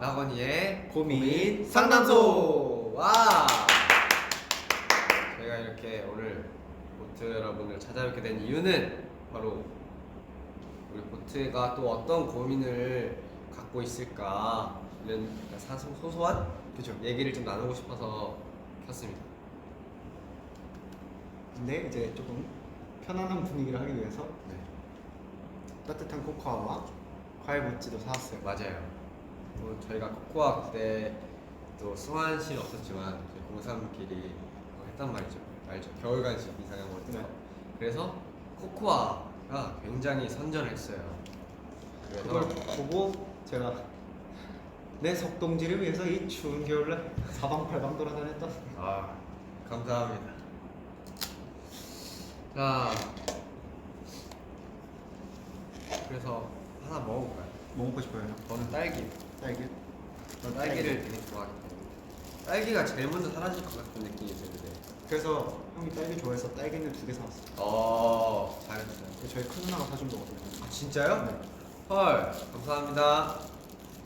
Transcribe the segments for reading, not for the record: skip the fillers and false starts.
나건이의 고민 상담소. 와! 저희가 이렇게 오늘 보트 여러분을 찾아뵙게 된 이유는 바로 우리 보트가 또 어떤 고민을 갖고 있을까 이런 소소한 그죠. 얘기를 좀 나누고 싶어서 켰습니다. 근데 이제 조금 편안한 분위기를 하기 위해서 네, 따뜻한 코코아와 과일 모찌도 사왔어요. 맞아요. 또 저희가 코코아 그때 또 승환 씨는 없었지만 저희 고3끼리 했단 말이죠. 알죠? 겨울 간식 이상한 거 있죠. 네. 그래서 코코아가 굉장히 선전을 했어요. 그래서 그걸 보고 제가 내 석동지를 위해서 이 추운 겨울날 사방팔방 돌아다녔다. 아, 감사합니다. 자, 그래서 하나 먹어볼까요? 뭐 먹고 싶어요? 저는 딸기. 딸기? 전 딸기를 되게 좋아하기 때문에 딸기가 제일 먼저 사라질 것 같은 느낌이 드는데. 그래서 형이 딸기 좋아해서 딸기는 2개 사왔어요. 잘했어요. 저희 큰 누나가 사준 거거든요. 아, 진짜요? 네. 헐, 감사합니다.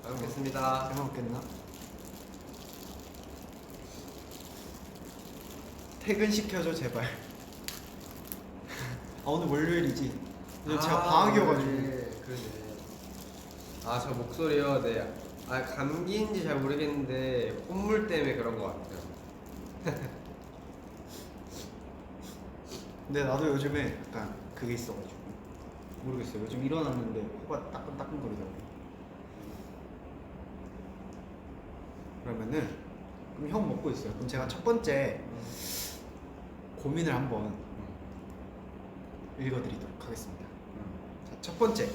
잘 먹겠습니다. 잘 먹겠나? 퇴근시켜줘 제발. 아 오늘 월요일이지. 오늘 제가 방학이어가지고. 그러네. 아, 저 목소리요. 네. 아, 감기인지 잘 모르겠는데 콧물 때문에 그런 것 같아요. 근데 나도 요즘에 약간 그게 있어가지고 모르겠어요. 요즘 일어났는데 코가 따끔따끔거리더라고. 그러면은 그럼 형 먹고 있어요. 그럼 제가 첫 번째 고민을 한번 읽어드리도록 하겠습니다. 자, 첫 번째,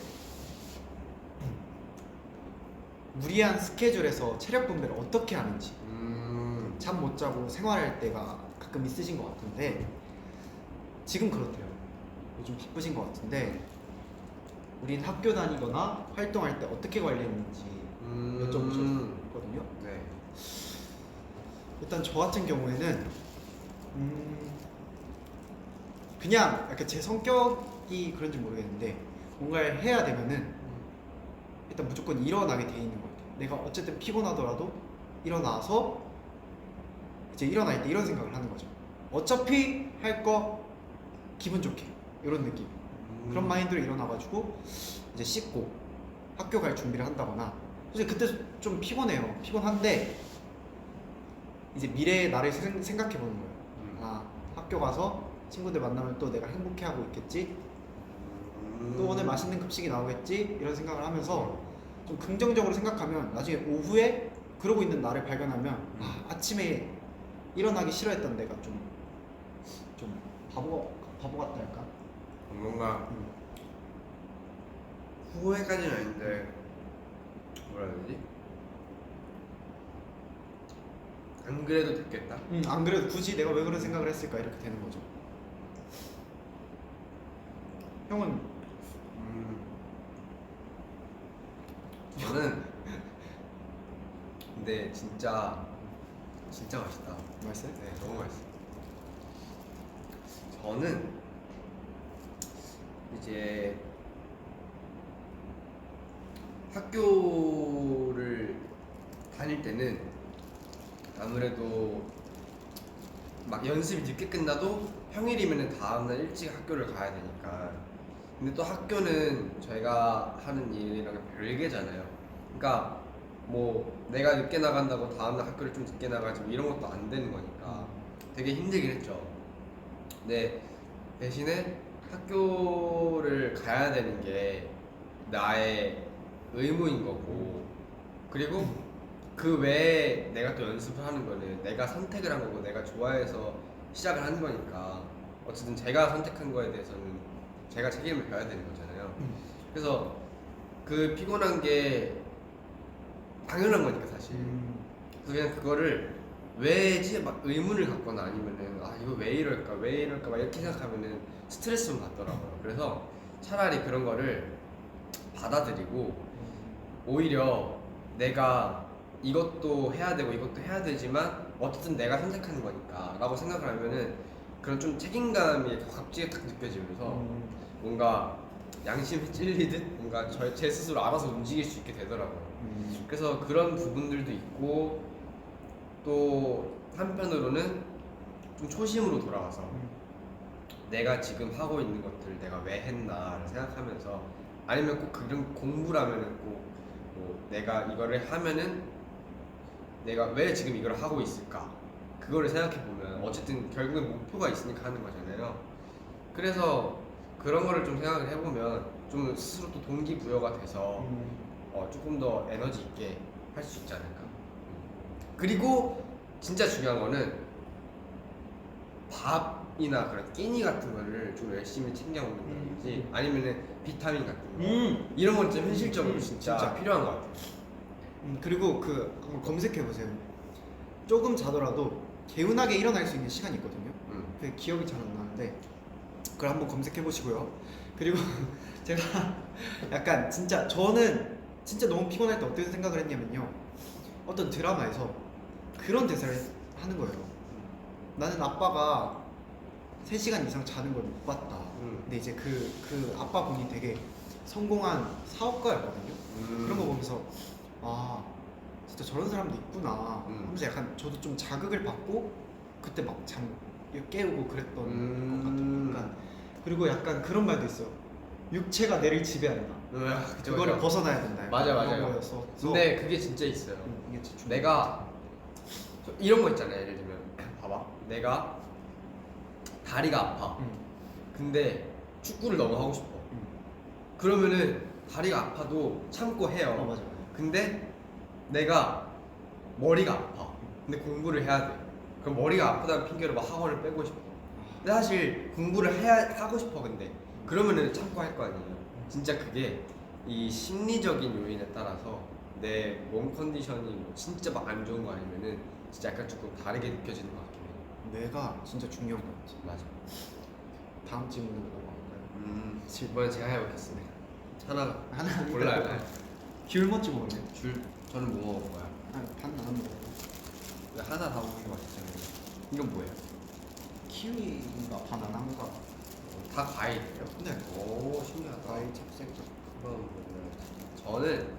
무리한 스케줄에서 체력 분배를 어떻게 하는지. 잠 못 자고 생활할 때가 가끔 있으신 것 같은데 지금 그렇대요. 요즘 바쁘신 것 같은데 우린 학교 다니거나 활동할 때 어떻게 관리했는지 여쭤보셨거든요. 네. 일단 저 같은 경우에는 그냥 약간 제 성격이 그런지 모르겠는데 뭔가를 해야 되면은 일단 무조건 일어나게 돼 있는 것 같아요. 내가 어쨌든 피곤하더라도 일어나서 이제 일어날 때 이런 생각을 하는 거죠. 어차피 할 거 기분 좋게 이런 느낌. 그런 마인드로 일어나가지고 이제 씻고 학교 갈 준비를 한다거나. 사실 그때 좀 피곤해요. 피곤한데 이제 미래의 나를 생각해 보는 거예요. 아, 학교 가서 친구들 만나면 또 내가 행복해하고 있겠지. 또 오늘 맛있는 급식이 나오겠지. 이런 생각을 하면서 좀 긍정적으로 생각하면 나중에 오후에 그러고 있는 나를 발견하면 아침에 일어나기 싫어했던 내가 좀 바보 같다 할까? 뭔가 후회까지는 아닌데 뭐라 해야 되지? 안 그래도 됐겠다. 안 그래도 굳이 내가 왜 그런 생각을 했을까 이렇게 되는 거죠. 형은 저는 근데 진짜 맛있다. 맛있어요? 네, 너무 맛있어. 저는 이제 학교를 다닐 때는 아무래도 막 연습이 늦게 끝나도 평일이면은 다음날 일찍 학교를 가야 되니까. 근데 또 학교는 저희가 하는 일이랑 별개잖아요. 그러니까 뭐 내가 늦게 나간다고 다음날 학교를 좀 늦게 나가지 뭐 이런 것도 안 되는 거니까 되게 힘들긴 했죠. 근데 대신에 학교를 가야 되는 게 나의 의무인 거고, 그리고 그 외에 내가 또 연습을 하는 거는 내가 선택을 한 거고 내가 좋아해서 시작을 하는 거니까 어쨌든 제가 선택한 거에 대해서는 제가 책임을 져야 되는 거잖아요. 그래서 그 피곤한 게 당연한 거니까 사실. 그래서 그냥 그거를 왜지 막 의문을 갖거나 아니면은 아 이거 왜 이럴까 막 이렇게 생각하면은 스트레스만 받더라고요. 그래서 차라리 그런 거를 받아들이고 오히려 내가 이것도 해야 되고 이것도 해야 되지만 어쨌든 내가 선택하는 거니까 라고 생각을 하면은 그런 좀 책임감이 갑자기 딱 느껴지면서 뭔가 양심이 찔리듯 뭔가 제 스스로 알아서 움직일 수 있게 되더라고요. 그래서 그런 부분들도 있고 또 한편으로는 좀 초심으로 돌아와서 내가 지금 하고 있는 것들 내가 왜 했나를 생각하면서 아니면 꼭 그런 공부라면은 꼭뭐 내가 이거를 하면은 내가 왜 지금 이걸 하고 있을까 그거를 생각해 보면 어쨌든 결국엔 목표가 있으니까 하는 거잖아요. 그래서 그런 거를 좀 생각을 해보면 좀 스스로 또 동기부여가 돼서 조금 더 에너지 있게 할 수 있지 않을까. 그리고 진짜 중요한 거는 밥이나 그런 끼니 같은 거를 좀 열심히 챙겨 먹는다든지 아니면은 비타민 같은 거 이런 건 좀 현실적으로 진짜 필요한 것 같아요. 그리고 그 한번 검색해 보세요. 조금 자더라도 개운하게 일어날 수 있는 시간이 있거든요. 그 기억이 잘 안 나는데 그걸 한번 검색해 보시고요. 그리고 제가 약간 진짜 저는 진짜 너무 피곤할 때 어떻게 생각을 했냐면요. 어떤 드라마에서 그런 대사를 하는 거예요. 나는 아빠가 3시간 이상 자는 걸 못 봤다. 근데 이제 그 아빠 분이 되게 성공한 사업가였거든요. 그런 거 보면서 아 진짜 저런 사람도 있구나 하면서 약간 저도 좀 자극을 받고 그때 막 잠 깨우고 그랬던 것 같아요. 약간 그리고 약간 그런 말도 있어요. 육체가 뇌를 지배한다. 그거를 벗어나야 된다. 맞아, 그런 맞아요. 거였어. 근데 그게 진짜 있어요. 이게 진짜 중요해요. 내가 이런 거 있잖아요. 예를 들면 봐봐. 내가 다리가 아파. 근데 축구를 너무 하고 싶어. 그러면은 다리가 아파도 참고 해요. 맞아. 근데 내가 머리가 아파. 근데 공부를 해야 돼. 그럼 머리가 아프다는 핑계로 막 학원을 빼고 싶어. 근데 사실 공부를 하고 싶어. 근데 그러면은 참고 할 거 아니에요. 진짜 그게 이 심리적인 요인에 따라서 내 몸 컨디션이 뭐 진짜 막 안 좋은 거 아니면은 진짜 약간 조금 다르게 느껴지는 것 같긴 해요. 뇌가 진짜 중요한 것 같아. 맞아. 다음 질문으로 넘어갈까요? 이번엔 제가 해보겠습니다. 하나 골라요. 귤 먼저 먹을래요? 저는 뭐 먹을 거야? 반 나눠 먹어요. 왜 하나 다 먹는 거 같잖아요. 이건 뭐예요? 키위인가 바나나인가? 다 과일이에요? 네. 오 신기하다. 과일 찹쌀떡. 그럼 저는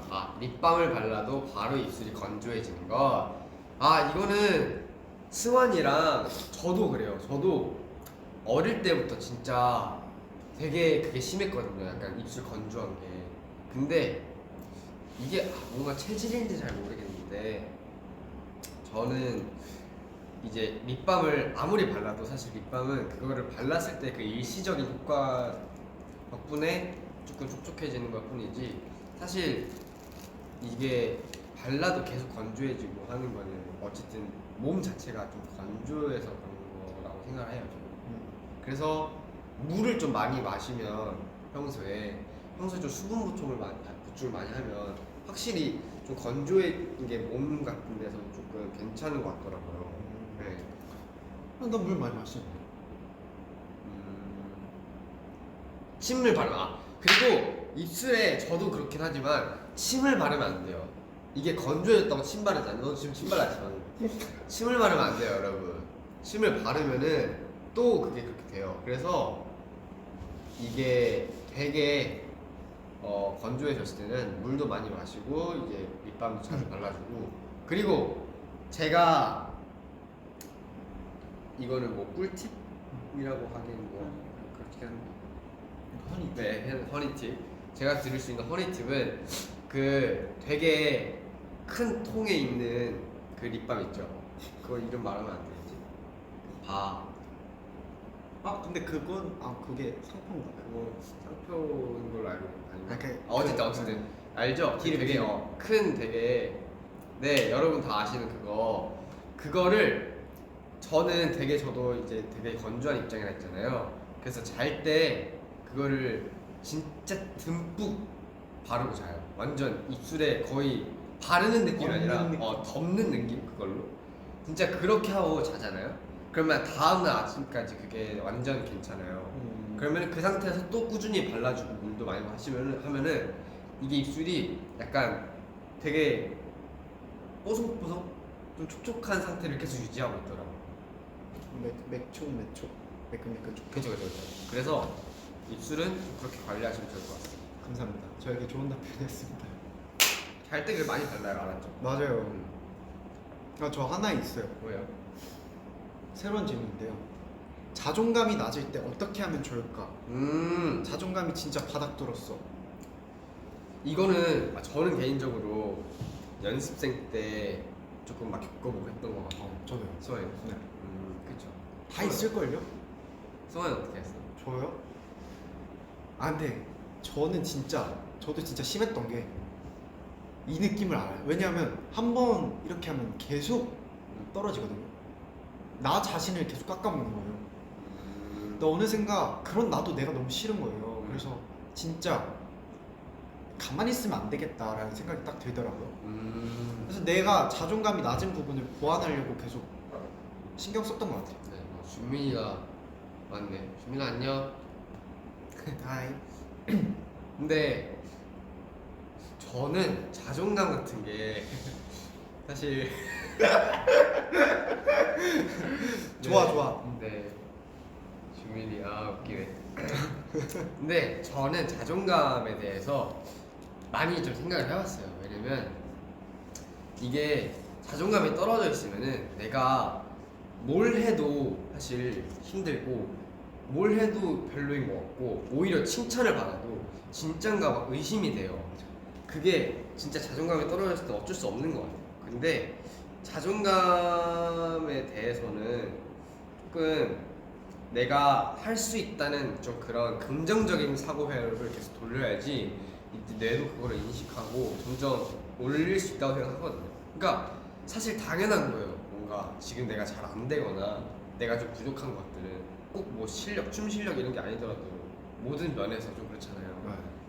다음 립밤을 발라도 바로 입술이 건조해지는 거. 이거는 승환이랑 저도 그래요. 저도 어릴 때부터 진짜 되게 그게 심했거든요. 약간 입술 건조한 게. 근데 이게 뭔가 체질인지 잘 모르겠는데 저는 이제 립밤을 아무리 발라도 사실 립밤은 그거를 발랐을 때 그 일시적인 효과 덕분에 조금 촉촉해지는 것 뿐이지 사실 이게 발라도 계속 건조해지고 하는 거는 어쨌든 몸 자체가 좀 건조해서 그런 거라고 생각을 해요. 저는. 그래서 물을 좀 많이 마시면 평소에 좀 수분 보충을 많이 하면 확실히 좀 건조해진 게 몸 같은 데서 조금 괜찮은 것 같더라고요. 네. 나물 많이 마시는데. 침을 바르면 그리고 입술에 저도 그렇긴 하지만 침을 바르면 안 돼요. 이게 건조해졌다고 침 바르잖아. 너 지금 침 발랐지? 침을 바르면 안 돼요, 여러분. 침을 바르면은 또 그게 그렇게 돼요. 그래서 이게 되게 건조해졌을 때는 물도 많이 마시고 이제 립밤도 자주 발라주고 그리고 제가 이거는 뭐 꿀팁이라고 하긴 뭐 그렇게 하는 허니. 네, 허니팁. 제가 드릴 수 있는 허니팁은 그 되게 큰 통에 있는 그 립밤 있죠. 그거 이름 말하면 안 되겠지. 근데 그건 그게 상품인가? 그거 상표인 걸로 알고 아닌가? 어쨌든 어쨌든 알죠? 기름, 되게 기름. 큰 되게 네 여러분 다 아시는 그거를 저는 되게 저도 이제 되게 건조한 입장이라 했잖아요. 그래서 잘 때 그거를 진짜 듬뿍 바르고 자요. 완전 입술에 거의 바르는 느낌이 아니라 덮는 느낌 그걸로 진짜 그렇게 하고 자잖아요. 그러면 다음날 아침까지 그게 완전 괜찮아요. 그러면 그 상태에서 또 꾸준히 발라주고 물도 많이 하면은 이게 입술이 약간 되게 뽀송뽀송 좀 촉촉한 상태를 계속 유지하고 있더라고. 매끈매끈 촉. 그죠. 그래서 입술은 좀 그렇게 관리하시면 좋을 것 같습니다. 감사합니다. 저에게 좋은 답변이었습니다. 잘 때 그걸 많이 발라요, 알았죠? 맞아요. 저 하나 있어요. 뭐예요? 새로운 질문인데요. 자존감이 낮을 때 어떻게 하면 좋을까? 자존감이 진짜 바닥 뚫었어. 이거는 저는 개인적으로 연습생 때 조금 막 겪어보고 했던 것 같아요. 저도요. 수아이. 네. 그쵸. 다 있을걸요? 수아이는 어떻게 했어? 저요? 근데 저도 진짜 심했던 게 이 느낌을 알아요. 왜냐하면 한 번 이렇게 하면 계속 떨어지거든요. 나 자신을 계속 깎아먹는 거예요. 또 어느샌가 그런 나도 내가 너무 싫은 거예요. 그래서 진짜 가만히 있으면 안 되겠다라는 생각이 딱 들더라고요. 그래서 내가 자존감이 낮은 부분을 보완하려고 계속 신경 썼던 것 같아요. 네, 준민이가 왔네. 준민아 안녕. 하이. 근데 저는 자존감 같은 게 사실 좋아 네, 좋아. 네. 준민이 웃기네. 근데 저는 자존감에 대해서 많이 좀 생각을 해봤어요. 왜냐면 이게 자존감이 떨어져 있으면은 내가 뭘 해도 사실 힘들고 뭘 해도 별로인 것 같고 오히려 칭찬을 받아도 진짠가 막 의심이 돼요. 그게 진짜 자존감이 떨어졌을 때 어쩔 수 없는 것 같아요. 근데 자존감에 대해서는 조금 내가 할 수 있다는 좀 그런 긍정적인 사고회로를 계속 돌려야지 이제 뇌도 그거를 인식하고 점점 올릴 수 있다고 생각하거든요. 그러니까 사실 당연한 거예요. 뭔가 지금 내가 잘 안 되거나 내가 좀 부족한 것들은 꼭 뭐 실력, 춤 실력 이런 게 아니더라도 모든 면에서 좀 그렇잖아요.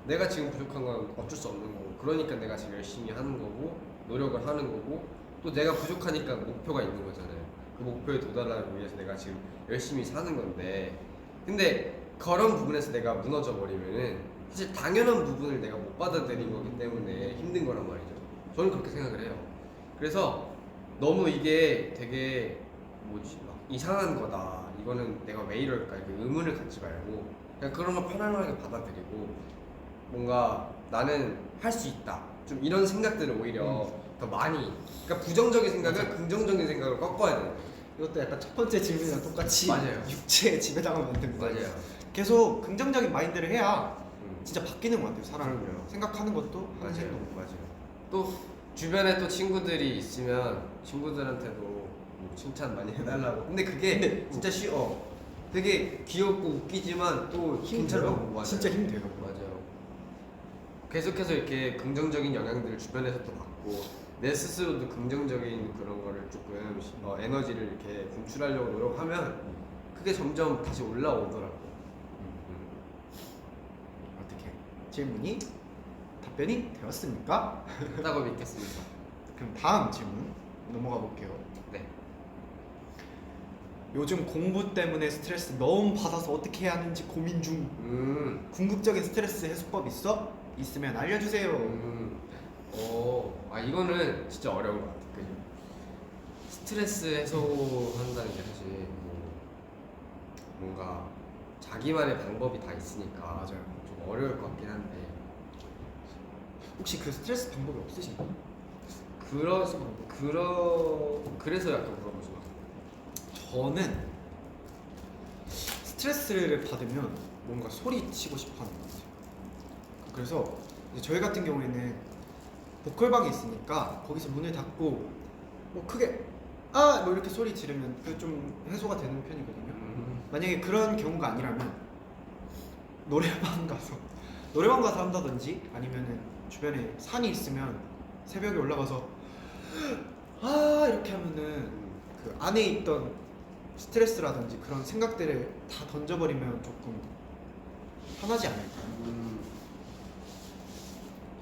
내가 지금 부족한 건 어쩔 수 없는 거고 그러니까 내가 지금 열심히 하는 거고 노력을 하는 거고 또 내가 부족하니까 목표가 있는 거잖아요. 그 목표에 도달하기 위해서 내가 지금 열심히 사는 건데 근데 그런 부분에서 내가 무너져 버리면은 사실 당연한 부분을 내가 못 받아들인 거기 때문에 힘든 거란 말이죠. 저는 그렇게 생각을 해요. 그래서 너무 이게 되게 뭐지 막 이상한 거다 이거는 내가 왜 이럴까 이렇게 의문을 갖지 말고 그냥 그런 걸 편안하게 받아들이고 뭔가 나는 할 수 있다 좀 이런 생각들을 오히려 더 많이 그러니까 부정적인 생각을 긍정적인 생각을 꺾어야 돼요. 이것도 약간 첫 번째 질문이랑 똑같이 맞아요. 육체에 지배당하면 안 됩니다. 맞아요. 계속 긍정적인 마인드를 해야 진짜 바뀌는 것 같아요. 사람 그럼요. 생각하는 것도 하는 행동. 맞아요. 또 주변에 또 친구들이 있으면 친구들한테도 뭐 칭찬 많이 해달라고. 근데 그게 진짜 되게 귀엽고 웃기지만 또 괜찮다고 맞아요. 진짜 힘들어요. 맞아요. 계속해서 이렇게 긍정적인 영향들을 주변에서 또 받고 내 스스로도 긍정적인 그런 거를 조금 에너지를 이렇게 분출하려고 노력하면 그게 점점 다시 올라오더라고. 어떻게 질문이 답변이 되었습니까? 했다고 믿겠습니다. 그럼 다음 질문 넘어가 볼게요. 네. 요즘 공부 때문에 스트레스 너무 받아서 어떻게 해야 하는지 고민 중. 궁극적인 스트레스 해소법 있어? 있으면 알려주세요. 이거는 진짜 어려운 것 같아요. 그죠? 스트레스 해소한다는 게 사실 뭔가 자기만의 방법이 다 있으니까 맞아요. 좀 어려울 것 같긴 한데 혹시 그 스트레스 방법이 없으신가요? 그래서 약간 물어보신 것 같아요. 저는 스트레스를 받으면 뭔가 소리치고 싶어하는 것 같아요. 그래서 이제 저희 같은 경우에는 보컬방이 있으니까 거기서 문을 닫고 뭐 크게 뭐 이렇게 소리 지르면 그 좀 해소가 되는 편이거든요. 만약에 그런 경우가 아니라면 노래방 가서 한다든지 아니면은 주변에 산이 있으면 새벽에 올라가서 이렇게 하면은 그 안에 있던 스트레스라든지 그런 생각들을 다 던져버리면 조금 편하지 않을까요?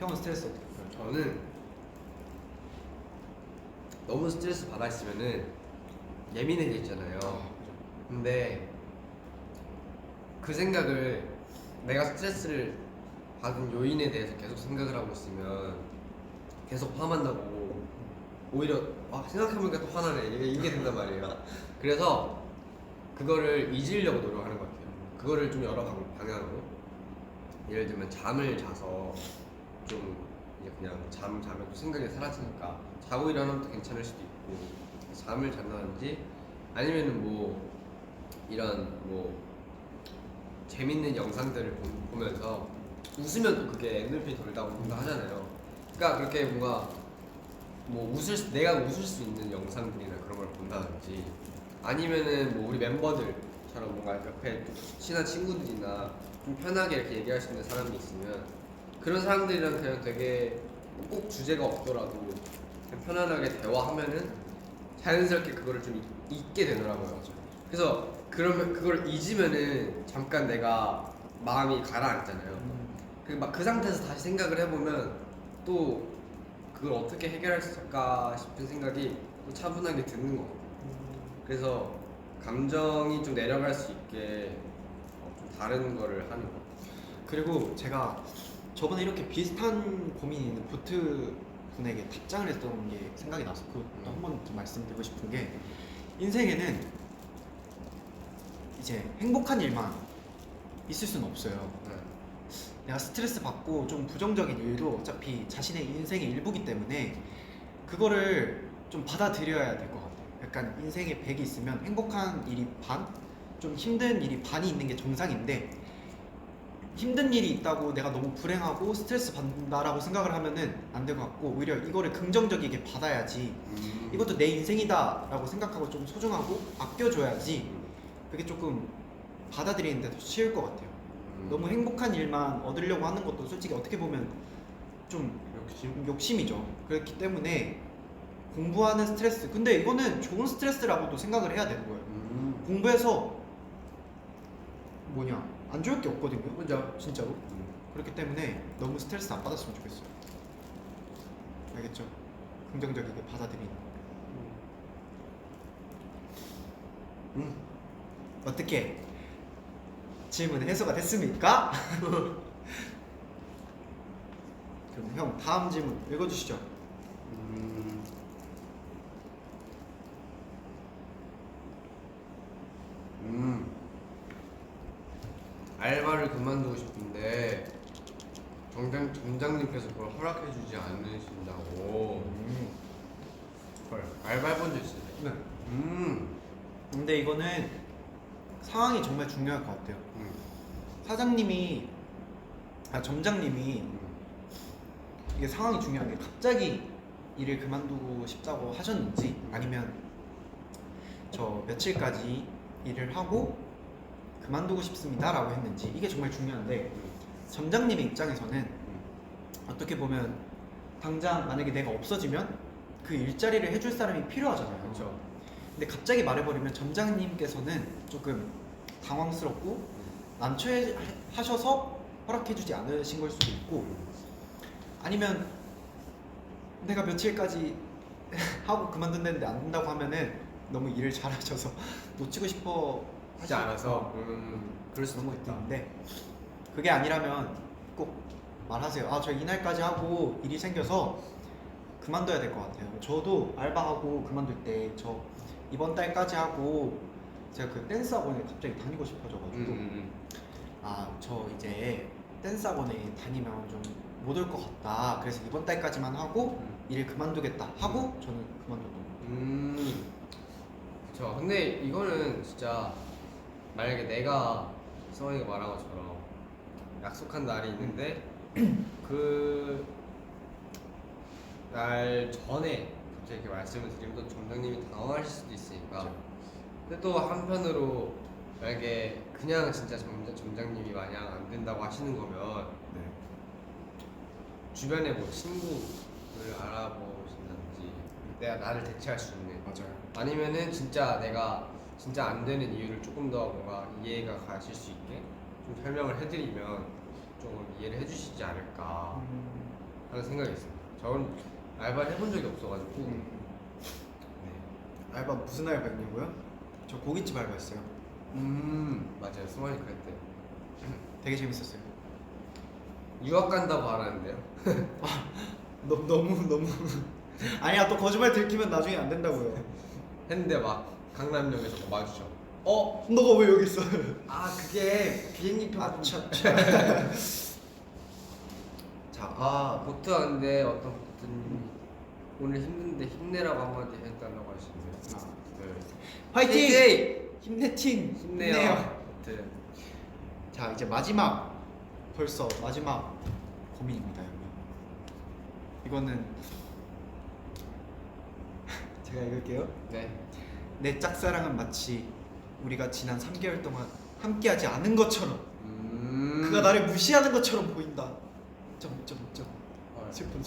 형은 스트레스 어떻게 풀어요? 저는 너무 스트레스 받아 있으면은 예민해지잖아요. 근데 그 생각을 내가 스트레스를 받은 요인에 대해서 계속 생각을 하고 있으면 계속 화만 나고 오히려 생각해보니까 또 화나네 이게 된단 말이에요. 그래서 그거를 잊으려고 노력하는 것 같아요. 그거를 좀 여러 방향으로 예를 들면 잠을 자서 좀 이제 그냥 자면 또 생각이 사라지니까 자고 일어나면 또 괜찮을 수도 있고 잠을 잔다든지 아니면은 뭐 이런 뭐 재밌는 영상들을 보면서 웃으면 또 그게 엔돌핀이 돌다 온다 하잖아요. 그러니까 그렇게 뭔가 뭐 내가 웃을 수 있는 영상들이나 그런 걸 본다든지 아니면은 뭐 우리 멤버들처럼 뭔가 옆에 좀 친한 친구들이나 좀 편하게 이렇게 얘기할 수 있는 사람이 있으면 그런 사람들이랑 그냥 되게 꼭 주제가 없더라도 그냥 편안하게 대화하면은 자연스럽게 그거를 좀 잊게 되더라고요. 그래서 그러면 그걸 잊으면은 잠깐 내가 마음이 가라앉잖아요. 그 상태에서 다시 생각을 해보면 또 그걸 어떻게 해결할 수 있을까 싶은 생각이 또 차분하게 드는 것 같아요. 그래서 감정이 좀 내려갈 수 있게 좀 다른 거를 하는 것 같아요. 그리고 제가 저번에 이렇게 비슷한 고민이 있는 보트 분에게 답장을 했던 게 생각이 나서 그것도 한번 좀 말씀드리고 싶은 게 인생에는 이제 행복한 일만 있을 수는 없어요. 네. 내가 스트레스 받고 좀 부정적인 일도 어차피 자신의 인생의 일부기 때문에 그거를 좀 받아들여야 될 것 같아요. 약간 인생에 100이 있으면 행복한 일이 반, 좀 힘든 일이 반이 있는 게 정상인데 힘든 일이 있다고 내가 너무 불행하고 스트레스 받는다라고 생각을 하면은 안 될 것 같고 오히려 이거를 긍정적이게 받아야지 이것도 내 인생이다 라고 생각하고 좀 소중하고 아껴줘야지 그게 조금 받아들이는데 더 쉬울 것 같아요. 너무 행복한 일만 얻으려고 하는 것도 솔직히 어떻게 보면 좀 욕심이죠. 그렇기 때문에 공부하는 스트레스, 근데 이거는 좋은 스트레스라고도 생각을 해야 되는 거예요. 공부해서 뭐냐 안 좋을 게 없거든요. 그죠? 진짜로. 그렇기 때문에 너무 스트레스 안 받았으면 좋겠어요. 알겠죠? 긍정적이게 받아들이는. 어떻게 질문 해소가 됐습니까? 그럼 형 다음 질문 읽어주시죠. 알바를 그만두고 싶은데 점장님께서 그걸 허락해주지 않으신다고. 헐, 알바 해본 적 있어요? 네. 근데 이거는 상황이 정말 중요할 것 같아요. 사장님이 점장님이 이게 상황이 중요한 게 갑자기 일을 그만두고 싶다고 하셨는지 아니면 저 며칠까지 일을 하고 그만두고 싶습니다 라고 했는지 이게 정말 중요한데 점장님의 입장에서는 어떻게 보면 당장 만약에 내가 없어지면 그 일자리를 해줄 사람이 필요하잖아요. 그렇죠. 근데 갑자기 말해버리면 점장님께서는 조금 당황스럽고 난처해하셔서 허락해주지 않으신 걸 수도 있고 아니면 내가 며칠까지 하고 그만둔다는데 안 된다고 하면은 너무 일을 잘하셔서 놓치고 싶어 하지 않아서 그럴 수도 그런 거 있다. 있는데 그게 아니라면 꼭 말하세요. 아, 저 이날까지 하고 일이 생겨서 그만둬야 될 것 같아요. 저도 알바하고 그만둘 때 저 이번 달까지 하고 제가 그 댄스 학원에 갑자기 다니고 싶어져가지고 아, 저 이제 댄스 학원에 다니면 좀 못 올 것 같다. 그래서 이번 달까지만 하고 일을 그만두겠다 하고 저는 그만뒀던 거예요. 그쵸. 근데 이거는 진짜 만약에 내가 성원이가 말한 것처럼 약속한 날이 있는데 그 날 전에 갑자기 이렇게 말씀을 드리면 또 점장님이 당황하실 수도 있으니까. 그쵸. 근데 또 한편으로 만약에 그냥 진짜 점장님이 마냥 안 된다고 하시는 거면 네. 주변에 뭐 친구를 알아보신다든지 내가 나를 대체할 수 있는 맞아요. 아니면은 진짜 내가 진짜 안 되는 이유를 조금 더 뭔가 이해가 가실 수 있게 좀 설명을 해드리면 조금 이해를 해주시지 않을까 하는 생각이 있습니다. 저는 알바를 해본 적이 없어가지고 네. 알바 무슨 알바였냐고요? 저 고깃집 알바였어요. 맞아요. 승환이 그랬대. 되게 재밌었어요. 유학 간다고 알았는데요. 너무 아니야, 또 거짓말 들키면 나중에 안 된다고요. 했는데 막 강남역에서 마주쳐. 너가 왜 여기 있어? 아 그게 비행기표 아, 참. 자, 보트가 근데 어떤 보트님이 오늘 힘든데 힘내라고 한마디 해달라고 하시는데요. 하나, 둘, 화이팅! KK! 힘내팅! 힘내요. 보트. 자, 이제 벌써 마지막 고민입니다, 여러분. 이거는 제가 읽을게요. 네. 내 짝사랑은 마치 우리가 지난 3개월 동안 함께하지 않은 것처럼 그가 나를 무시하는 것처럼 보인다. 점점점. 헐. 슬픈.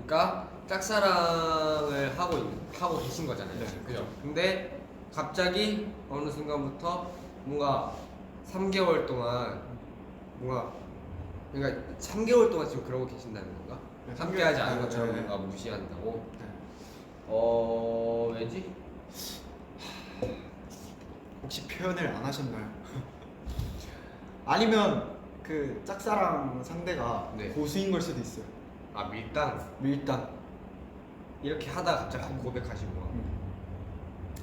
그러니까 짝사랑을 하고 계신 거잖아요. 네, 지금. 그죠. 근데 갑자기 어느 순간부터 뭔가 3개월 동안 뭔가 그러니까 3개월 동안 지금 그러고 계신다는 건가? 네, 함께하지 않은 네, 것처럼 네. 뭔가 무시한다고? 네. 왜지? 혹시 표현을 안 하셨나요? 아니면 그 짝사랑 상대가 네. 고수인 걸 수도 있어요. 아 밀당 밀당. 이렇게 하다 갑자기 고백하시고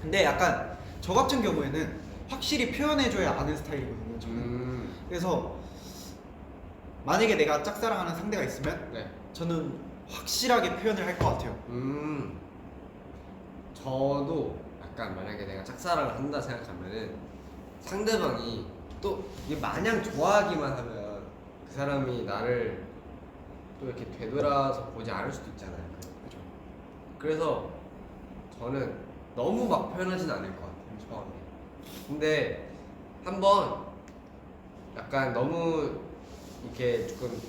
근데 약간 저 같은 경우에는 확실히 표현해줘야 아는 스타일이거든요. 저는. 그래서 만약에 내가 짝사랑하는 상대가 있으면 네. 저는 확실하게 표현을 할 것 같아요. 저도 약간 만약에 내가 짝사랑을 한다 생각하면은 상대방이 또 이게 마냥 좋아하기만 하면 그 사람이 나를 또 이렇게 되돌아서 보지 않을 수도 있잖아요. 그죠? 그래서 저는 너무 막 표현하진 않을 것 같아요. 처음에. 근데 한번 약간 너무 이렇게 조금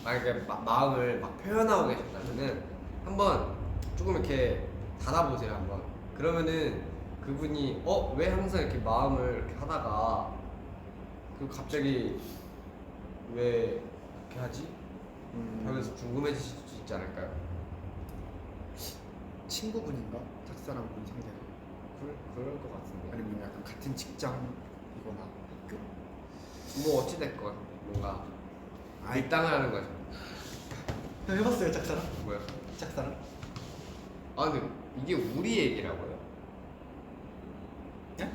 만약에 마음을 막 표현하고 계신다면은 한번 조금 이렇게 닫아보세요. 한번. 그러면은 그분이 왜 항상 이렇게 마음을 이렇게 하다가 그 갑자기 왜 이렇게 하지? 하면서 궁금해지실 수 있지 않을까요? 친구분인가? 짝사랑분 상대가? 그럴 것 같은데. 아니면 약간 같은 직장이거나 학교? 뭐 어찌 됐건 뭔가 아이, 밀당을 하는 거죠. 해봤어요 짝사랑? 뭐야? 짝사랑? 아 근데 이게 우리 얘기라고요? 예?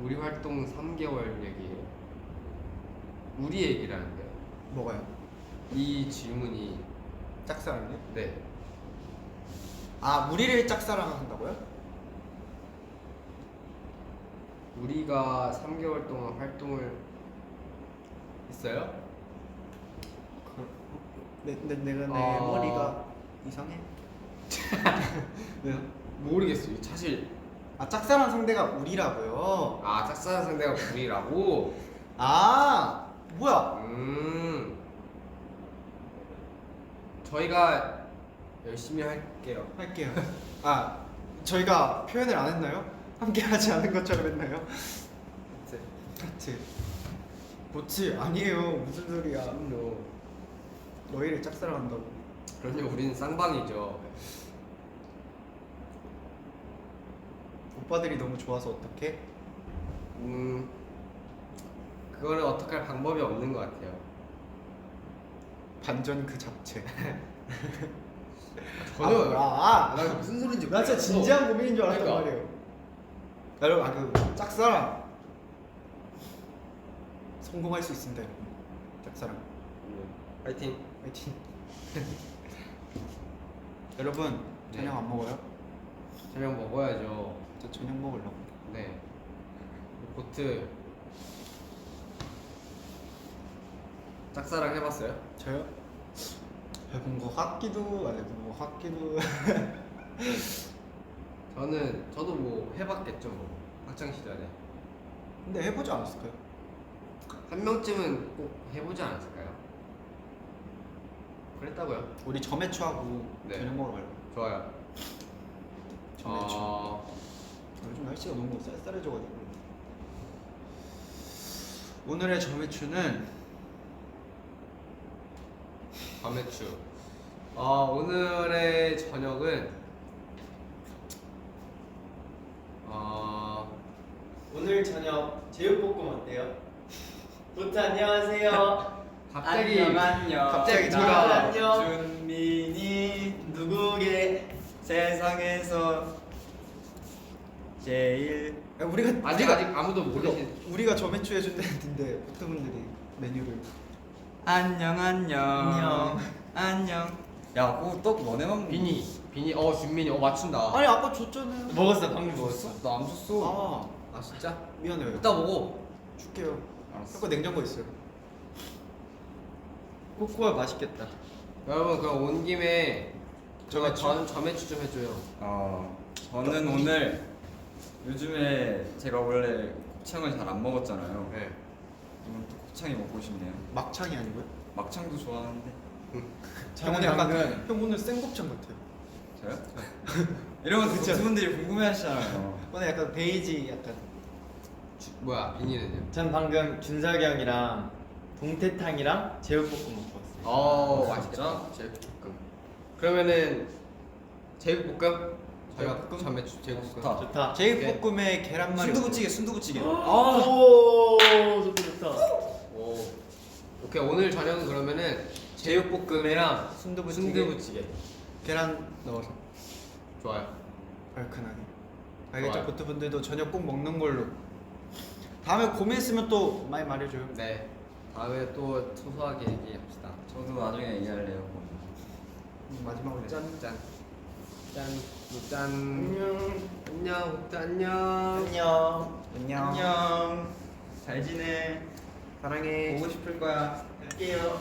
우리 활동 3개월 얘기예요. 우리 얘기라는데요. 뭐가요? 이 질문이 짝사랑이요? 네. 아, 우리를 짝사랑한다고요? 우리가 3개월 동안 활동을 했어요? 내가 내 아. 머리가 이상해? 왜요? 모르겠어요. 사실 아, 짝사랑 상대가 우리라고요? 짝사랑 상대가 우리라고. 아, 뭐야? 저희가 열심히 할게요. 할게요. 아, 저희가 표현을 안 했나요? 함께 하지 않은 것처럼 했나요? 하트. 보트 아니에요. 무슨 소리야? 그럼요. 너희를 짝사랑한다고. 그럼요. 우리는 쌍방이죠. 오빠들이 너무 좋아서 어떡해? 그거는 어떻게 할 방법이 없는 것 같아요. 반전 그 자체. 저는 나 무슨 소린지 진짜 모르겠어. 진지한 고민인 줄 알았단 그러니까. 말이에요. 여러분, 그 짝사랑 성공할 수 있습니다, 여러분. 짝사랑. 파이팅. 화이팅. 여러분, 저녁 네. 안 먹어요? 저녁 먹어야죠. 저 저녁 먹으려고. 네. 보트 짝사랑 해봤어요? 저요? 해본 거 같기도 안 해본 거 같기도. 저도 뭐 해봤겠죠. 뭐 학창 시절에 근데 해보지 않았을까요? 한 명쯤은 꼭 해보지 않았을까요? 그랬다고요? 우리 점액추하고 네. 저녁 먹으러 가려고. 좋아요. 점액추. 요즘 날씨가 너무 쌀쌀해져가지고. 오늘의 점액추는 밤매추. 오늘의 저녁은 오늘 저녁 제육볶음 어때요? 부트 안녕하세요. 갑자기 안녕. 갑자기 돌아와. 안녕. 준민이 누구게 세상에서 제일 우리가 아직 아무도 모르신. 우리가 점액추 해준다는데 보통분들이 메뉴를 안녕 안녕 안녕. 안녕. 야, 그거 떡 너네만 먹. 비니 준민이 맞춘다. 아니 아까 줬잖아요. 먹었어, 방금 먹었어. 나안 줬어. 아 진짜? 미안해요. 이따 먹어. 줄게요. 알았어. 아까 냉장고에 있어요. 코코아 맛있겠다. 여러분 그럼 온 김에 저매추? 저매추 좀 해줘요. 저는 오늘 요즘에 제가 원래 곱창을 잘 안 먹었잖아요. 네. 오늘 또 곱창이 먹고 싶네요. 막창이 아니고요? 막창도 좋아하는데. 형 오늘 약간 형 오늘 생곱창 같아요. 저요? 이런 거 그쵸? 분들이 궁금해하시잖아요. 오늘 약간 베이지 약간 뭐야 비니는요? 전 방금 준석이 형이랑 동태탕이랑 제육볶음 먹고 왔어요. 맛있겠다. 제육볶음. 그러면은 제육볶음? 제가 제육볶음? 저매추 제육볶음. 좋다. 좋다. 제육볶음에 계란말이. 순두부찌개. 오, 좋다 좋다. 오. 오케이 오늘 저녁은 그러면은 제육볶음이랑 순두부찌개. 계란 넣어서 좋아요. 얼큰하게. 알겠죠? 좋아요. 보트분들도 저녁 꼭 먹는 걸로. 다음에 고민했으면 또 많이 말해줘요. 네. 다음에 또 소소하게 얘기합시다. 저도 나중에 얘기할래요. 마지막으로 짠. 짠. 짠. 짠. 안녕. 안녕. 호트 안녕. 안녕. 안녕. 안녕. 잘 지내. 사랑해. 보고 싶을 거야. 갈게요.